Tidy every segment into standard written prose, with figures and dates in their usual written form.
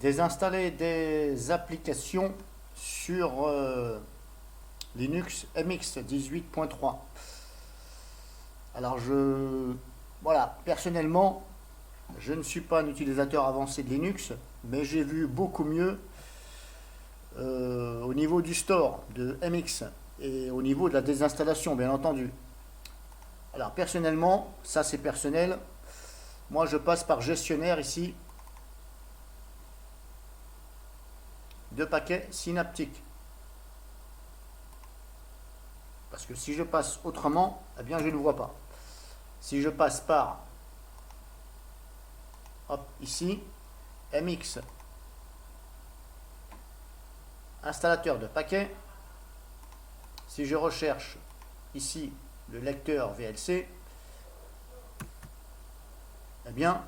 Désinstaller des applications sur Linux MX 18.3. Alors voilà, personnellement, je ne suis pas un utilisateur avancé de Linux, mais j'ai vu beaucoup mieux au niveau du store de MX et au niveau de la désinstallation, bien entendu. Alors personnellement, ça c'est personnel, moi je passe par gestionnaire ici de paquets synaptiques. Parce que si je passe autrement, eh bien je ne vois pas. Si je passe par, hop, ici, MX, installateur de paquets, si je recherche ici le lecteur VLC, eh bien,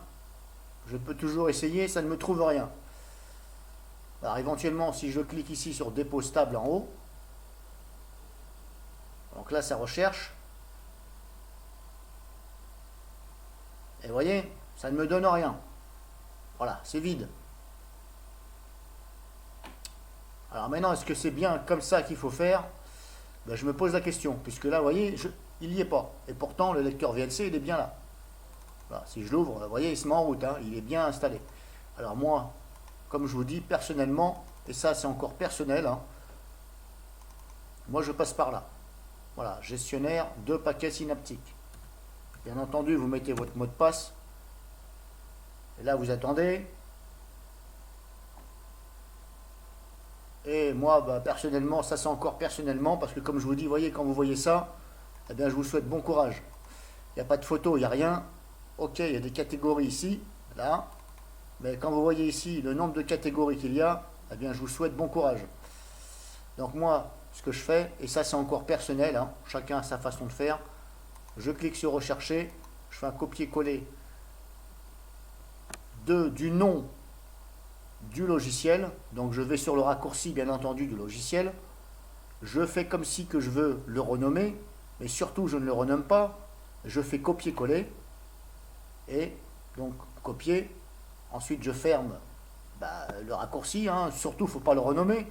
je peux toujours essayer, ça ne me trouve rien. Alors éventuellement, si je clique ici sur dépôt stable en haut, donc là ça recherche, et vous voyez, ça ne me donne rien. Voilà, c'est vide. Alors maintenant, est-ce que c'est bien comme ça qu'il faut faire? Ben, je me pose la question, puisque là, vous voyez, il n'y est pas. Et pourtant, le lecteur VLC, il est bien là. Voilà, si je l'ouvre, vous voyez, il se met en route, hein, il est bien installé. Alors moi, comme je vous dis, personnellement, et ça c'est encore personnel, hein, moi je passe par là. Voilà, gestionnaire de paquets synaptiques. Bien entendu, vous mettez votre mot de passe. Et là, vous attendez. Et moi, bah, personnellement, ça c'est encore personnellement, parce que comme je vous dis, vous voyez, quand vous voyez ça, eh bien, je vous souhaite bon courage. Il n'y a pas de photo, il n'y a rien. Ok, il y a des catégories ici, là. Mais quand vous voyez ici le nombre de catégories qu'il y a, eh bien, je vous souhaite bon courage. Donc moi, ce que je fais, et ça c'est encore personnel, hein, chacun a sa façon de faire, je clique sur rechercher, je fais un copier-coller du nom du logiciel, donc je vais sur le raccourci bien entendu du logiciel, je fais comme si que je veux le renommer, mais surtout je ne le renomme pas, je fais copier-coller, et donc copier, ensuite je ferme le raccourci, hein, surtout il ne faut pas le renommer,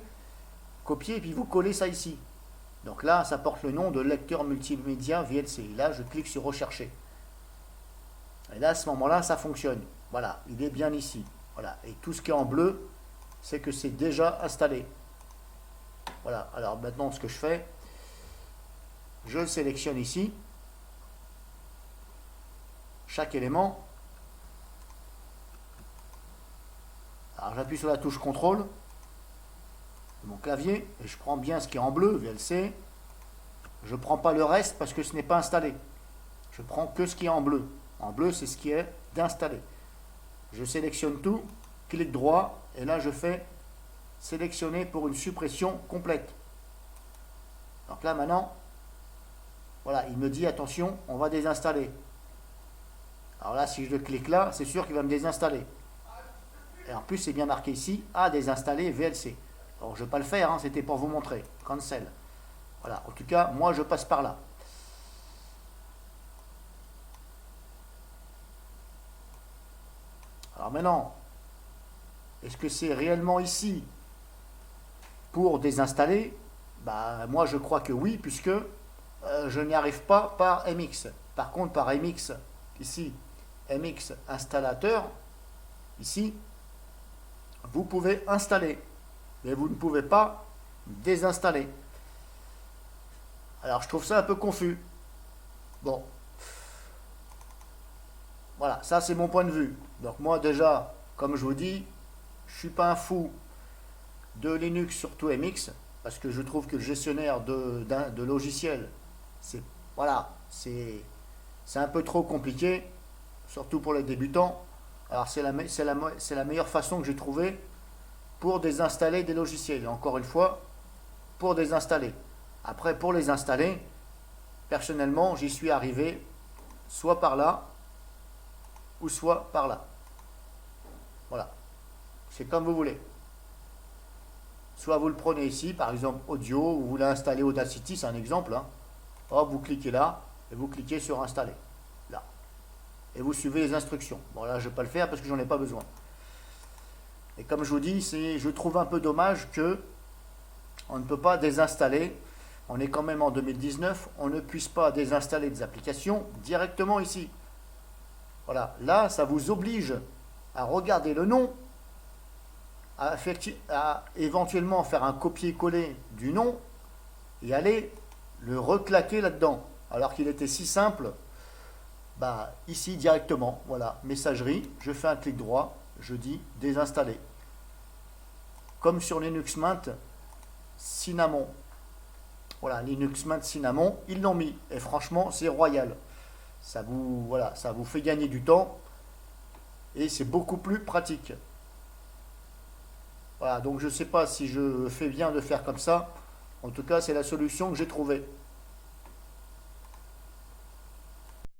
copier et puis vous collez ça ici. Donc là ça porte le nom de lecteur multimédia VLC, là je clique sur rechercher. Et là à ce moment là ça fonctionne, voilà, il est bien ici. Voilà, et tout ce qui est en bleu, c'est que c'est déjà installé. Voilà, alors maintenant ce que je fais, je le sélectionne ici, chaque élément. Alors j'appuie sur la touche CTRL de mon clavier, et je prends bien ce qui est en bleu, VLC. Je ne prends pas le reste parce que ce n'est pas installé. Je prends que ce qui est en bleu. En bleu, c'est ce qui est d'installer. Je sélectionne tout, clic droit, et là je fais sélectionner pour une suppression complète. Donc là maintenant, voilà, il me dit attention, on va désinstaller. Alors là, si je clique là, c'est sûr qu'il va me désinstaller. Et en plus, c'est bien marqué ici, à désinstaller VLC. Alors je ne vais pas le faire, hein, c'était pour vous montrer. Cancel. Voilà, en tout cas, moi je passe par là. Alors maintenant, est-ce que c'est réellement ici pour désinstaller? Moi je crois que oui, puisque je n'y arrive pas par MX. Par contre, par MX, ici, MX installateur, ici, vous pouvez installer, mais vous ne pouvez pas désinstaller. Alors je trouve ça un peu confus. Bon, voilà, ça c'est mon point de vue. Donc moi déjà, comme je vous dis, je ne suis pas un fou de Linux, surtout MX, parce que je trouve que le gestionnaire de logiciels, c'est voilà, c'est un peu trop compliqué, surtout pour les débutants. Alors c'est la meilleure façon que j'ai trouvée pour désinstaller des logiciels. Et encore une fois, pour désinstaller. Après, pour les installer, personnellement, j'y suis arrivé soit par là, ou soit par là. Voilà. C'est comme vous voulez. Soit vous le prenez ici, par exemple audio, vous voulez installer Audacity, c'est un exemple. Hein. Hop, vous cliquez là, et vous cliquez sur installer. Là. Et vous suivez les instructions. Bon là, je ne vais pas le faire parce que j'en ai pas besoin. Et comme je vous dis, je trouve un peu dommage que on ne peut pas désinstaller. On est quand même en 2019, on ne puisse pas désinstaller des applications directement ici. Voilà, là, ça vous oblige à regarder le nom, à éventuellement faire un copier-coller du nom et aller le reclaquer là-dedans. Alors qu'il était si simple, bah, ici directement, voilà, messagerie, je fais un clic droit, je dis désinstaller. Comme sur Linux Mint Cinnamon. Voilà, Linux Mint Cinnamon, ils l'ont mis. Et franchement, c'est royal. Voilà, ça vous fait gagner du temps et c'est beaucoup plus pratique. Voilà, donc je ne sais pas si je fais bien de faire comme ça. En tout cas, c'est la solution que j'ai trouvée.